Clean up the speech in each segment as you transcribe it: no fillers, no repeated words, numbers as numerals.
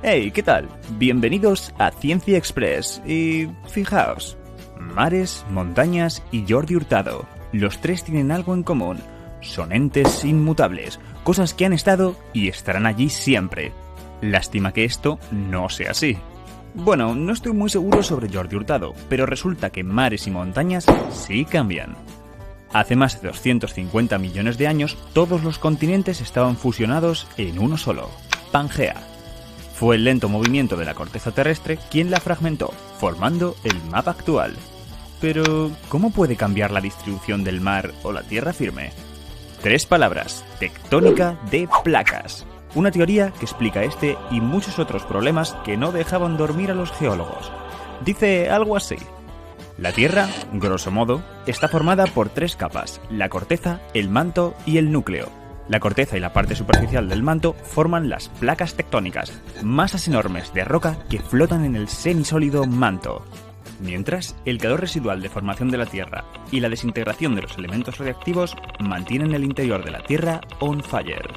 Hey, ¿qué tal? Bienvenidos a Ciencia Express y fijaos, mares, montañas y Jordi Hurtado, los tres tienen algo en común, son entes inmutables, cosas que han estado y estarán allí siempre. Lástima que esto no sea así. Bueno, no estoy muy seguro sobre Jordi Hurtado, pero resulta que mares y montañas sí cambian. Hace más de 250 millones de años, todos los continentes estaban fusionados en uno solo, Pangea. Fue el lento movimiento de la corteza terrestre quien la fragmentó, formando el mapa actual. Pero, ¿cómo puede cambiar la distribución del mar o la tierra firme? 3 palabras: tectónica de placas. Una teoría que explica este y muchos otros problemas que no dejaban dormir a los geólogos. Dice algo así: la Tierra, grosso modo, está formada por 3 capas: la corteza, el manto y el núcleo. La corteza y la parte superficial del manto forman las placas tectónicas, masas enormes de roca que flotan en el semisólido manto. Mientras, el calor residual de formación de la Tierra y la desintegración de los elementos radiactivos mantienen el interior de la Tierra on fire.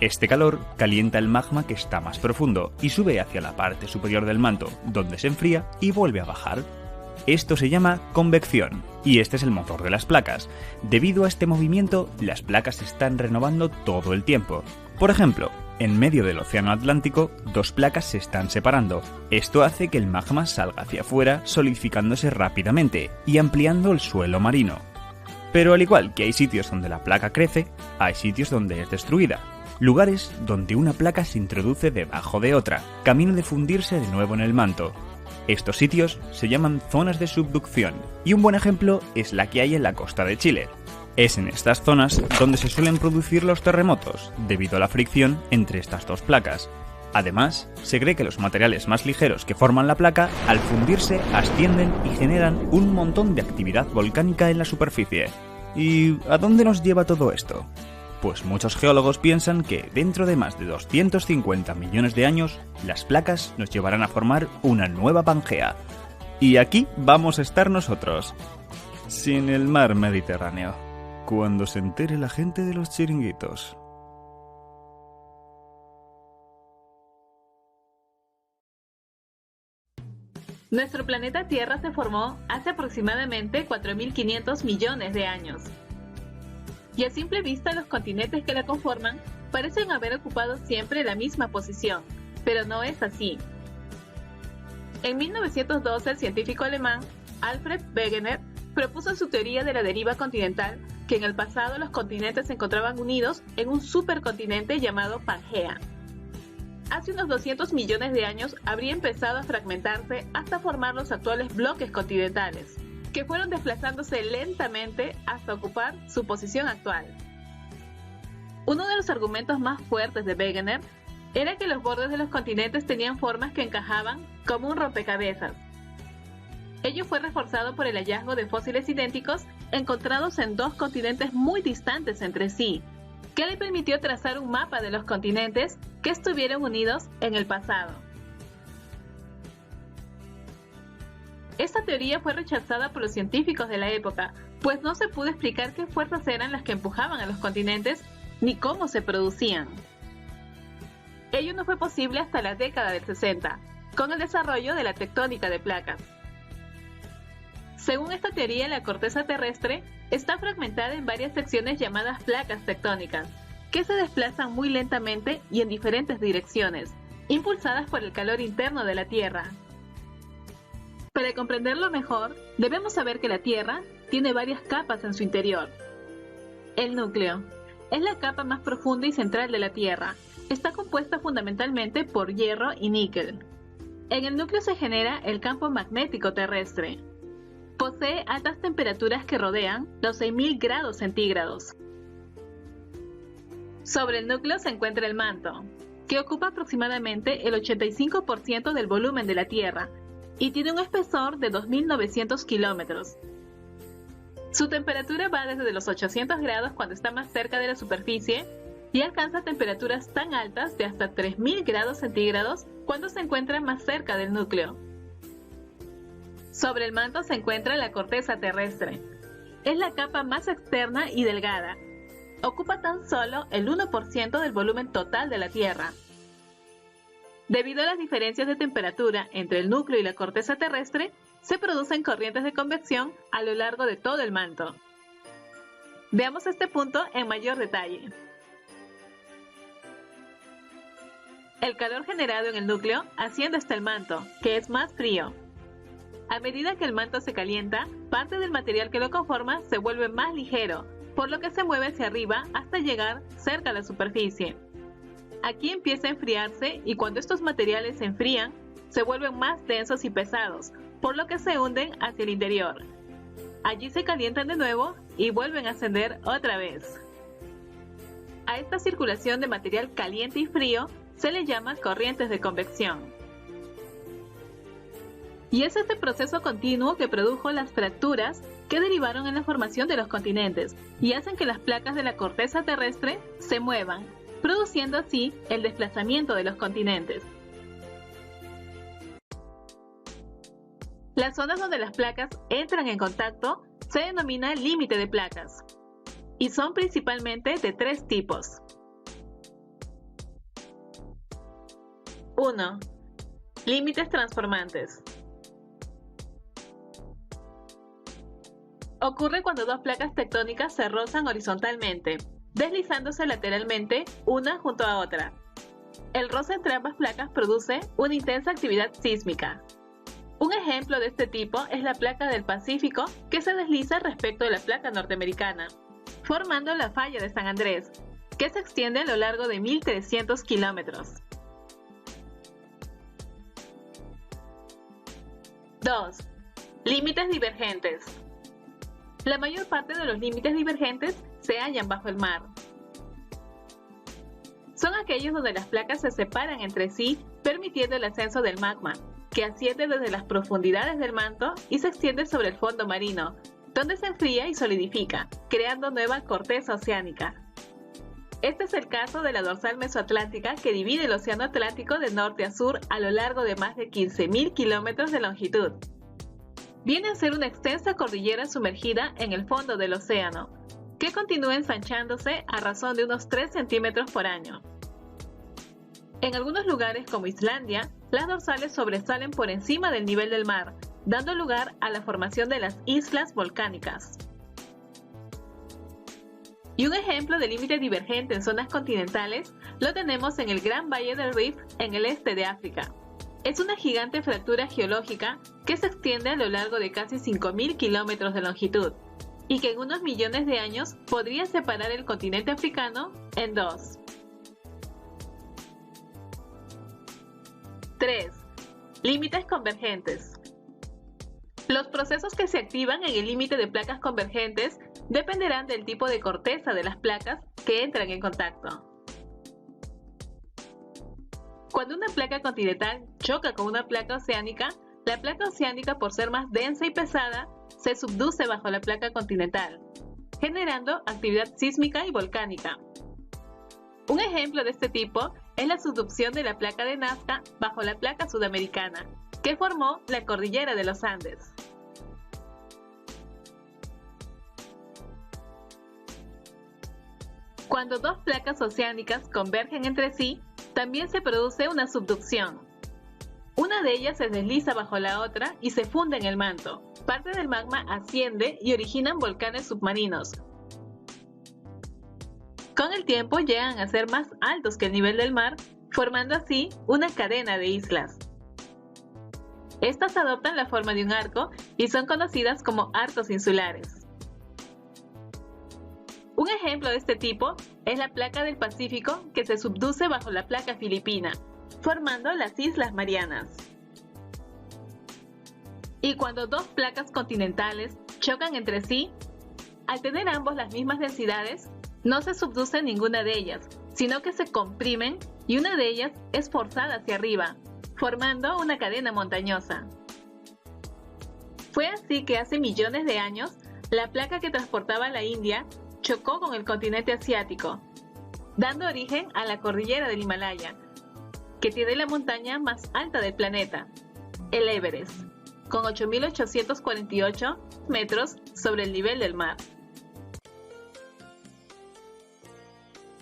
Este calor calienta el magma que está más profundo y sube hacia la parte superior del manto, donde se enfría y vuelve a bajar. Esto se llama convección, y este es el motor de las placas. Debido a este movimiento, las placas se están renovando todo el tiempo. Por ejemplo, en medio del océano Atlántico, 2 placas se están separando. Esto hace que el magma salga hacia afuera, solidificándose rápidamente y ampliando el suelo marino. Pero al igual que hay sitios donde la placa crece, hay sitios donde es destruida. Lugares donde una placa se introduce debajo de otra, camino de fundirse de nuevo en el manto. Estos sitios se llaman zonas de subducción, y un buen ejemplo es la que hay en la costa de Chile. Es en estas zonas donde se suelen producir los terremotos, debido a la fricción entre estas 2 placas. Además, se cree que los materiales más ligeros que forman la placa, al fundirse, ascienden y generan un montón de actividad volcánica en la superficie. ¿Y a dónde nos lleva todo esto? Pues muchos geólogos piensan que dentro de más de 250 millones de años, las placas nos llevarán a formar una nueva Pangea. Y aquí vamos a estar nosotros, sin el mar Mediterráneo, cuando se entere la gente de los chiringuitos. Nuestro planeta Tierra se formó hace aproximadamente 4.500 millones de años. Y a simple vista los continentes que la conforman parecen haber ocupado siempre la misma posición, pero no es así. En 1912 el científico alemán Alfred Wegener propuso su teoría de la deriva continental, que en el pasado los continentes se encontraban unidos en un supercontinente llamado Pangea. Hace unos 200 millones de años habría empezado a fragmentarse hasta formar los actuales bloques continentales, que fueron desplazándose lentamente hasta ocupar su posición actual. Uno de los argumentos más fuertes de Wegener era que los bordes de los continentes tenían formas que encajaban como un rompecabezas. Ello fue reforzado por el hallazgo de fósiles idénticos encontrados en 2 continentes muy distantes entre sí, que le permitió trazar un mapa de los continentes que estuvieron unidos en el pasado. Esta teoría fue rechazada por los científicos de la época, pues no se pudo explicar qué fuerzas eran las que empujaban a los continentes ni cómo se producían. Ello no fue posible hasta la década del 60, con el desarrollo de la tectónica de placas. Según esta teoría, la corteza terrestre está fragmentada en varias secciones llamadas placas tectónicas, que se desplazan muy lentamente y en diferentes direcciones, impulsadas por el calor interno de la Tierra. Para comprenderlo mejor, debemos saber que la Tierra tiene varias capas en su interior. El núcleo es la capa más profunda y central de la Tierra. Está compuesta fundamentalmente por hierro y níquel. En el núcleo se genera el campo magnético terrestre. Posee altas temperaturas que rodean los 6.000 grados centígrados. Sobre el núcleo se encuentra el manto, que ocupa aproximadamente el 85% del volumen de la Tierra, y tiene un espesor de 2.900 kilómetros. Su temperatura va desde los 800 grados cuando está más cerca de la superficie y alcanza temperaturas tan altas de hasta 3.000 grados centígrados cuando se encuentra más cerca del núcleo. Sobre el manto se encuentra la corteza terrestre. Es la capa más externa y delgada. Ocupa tan solo el 1% del volumen total de la Tierra. Debido a las diferencias de temperatura entre el núcleo y la corteza terrestre, se producen corrientes de convección a lo largo de todo el manto. Veamos este punto en mayor detalle. El calor generado en el núcleo asciende hasta el manto, que es más frío. A medida que el manto se calienta, parte del material que lo conforma se vuelve más ligero, por lo que se mueve hacia arriba hasta llegar cerca a la superficie. Aquí empieza a enfriarse y cuando estos materiales se enfrían, se vuelven más densos y pesados, por lo que se hunden hacia el interior. Allí se calientan de nuevo y vuelven a ascender otra vez. A esta circulación de material caliente y frío se le llama corrientes de convección. Y es este proceso continuo que produjo las fracturas que derivaron en la formación de los continentes y hacen que las placas de la corteza terrestre se muevan, produciendo así el desplazamiento de los continentes. Las zonas donde las placas entran en contacto se denomina límite de placas y son principalmente de tres tipos. 1. Límites transformantes. Ocurre cuando dos placas tectónicas se rozan horizontalmente, deslizándose lateralmente una junto a otra. El roce entre ambas placas produce una intensa actividad sísmica. Un ejemplo de este tipo es la placa del Pacífico que se desliza respecto de la placa norteamericana, formando la falla de San Andrés, que se extiende a lo largo de 1.300 kilómetros. 2. Límites divergentes. La mayor parte de los límites divergentes se hallan bajo el mar. Son aquellos donde las placas se separan entre sí, permitiendo el ascenso del magma, que asciende desde las profundidades del manto y se extiende sobre el fondo marino, donde se enfría y solidifica, creando nueva corteza oceánica. Este es el caso de la dorsal mesoatlántica que divide el océano Atlántico de norte a sur a lo largo de más de 15.000 kilómetros de longitud. Viene a ser una extensa cordillera sumergida en el fondo del océano, que continúa ensanchándose a razón de unos 3 centímetros por año. En algunos lugares como Islandia, las dorsales sobresalen por encima del nivel del mar, dando lugar a la formación de las islas volcánicas. Y un ejemplo de límite divergente en zonas continentales lo tenemos en el Gran Valle del Rift en el este de África. Es una gigante fractura geológica que se extiende a lo largo de casi 5.000 kilómetros de longitud y que en unos millones de años podría separar el continente africano en dos. 3. Límites convergentes. Los procesos que se activan en el límite de placas convergentes dependerán del tipo de corteza de las placas que entran en contacto. Cuando una placa continental choca con una placa oceánica, la placa oceánica, por ser más densa y pesada, se subduce bajo la placa continental, generando actividad sísmica y volcánica. Un ejemplo de este tipo es la subducción de la placa de Nazca bajo la placa sudamericana, que formó la cordillera de los Andes. Cuando dos placas oceánicas convergen entre sí, también se produce una subducción. Una de ellas se desliza bajo la otra y se funde en el manto. Parte del magma asciende y originan volcanes submarinos. Con el tiempo llegan a ser más altos que el nivel del mar, formando así una cadena de islas. Estas adoptan la forma de un arco y son conocidas como arcos insulares. Un ejemplo de este tipo es la placa del Pacífico que se subduce bajo la placa filipina, formando las Islas Marianas. Y cuando dos placas continentales chocan entre sí, al tener ambos las mismas densidades, no se subduce ninguna de ellas, sino que se comprimen y una de ellas es forzada hacia arriba, formando una cadena montañosa. Fue así que hace millones de años, la placa que transportaba a la India chocó con el continente asiático, dando origen a la cordillera del Himalaya, que tiene la montaña más alta del planeta, el Everest, con 8.848 metros sobre el nivel del mar.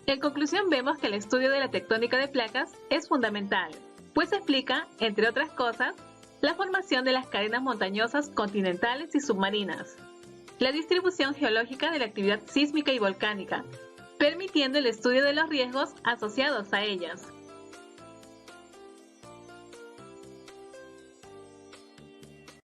En conclusión, vemos que el estudio de la tectónica de placas es fundamental, pues explica, entre otras cosas, la formación de las cadenas montañosas continentales y submarinas, la distribución geológica de la actividad sísmica y volcánica, permitiendo el estudio de los riesgos asociados a ellas.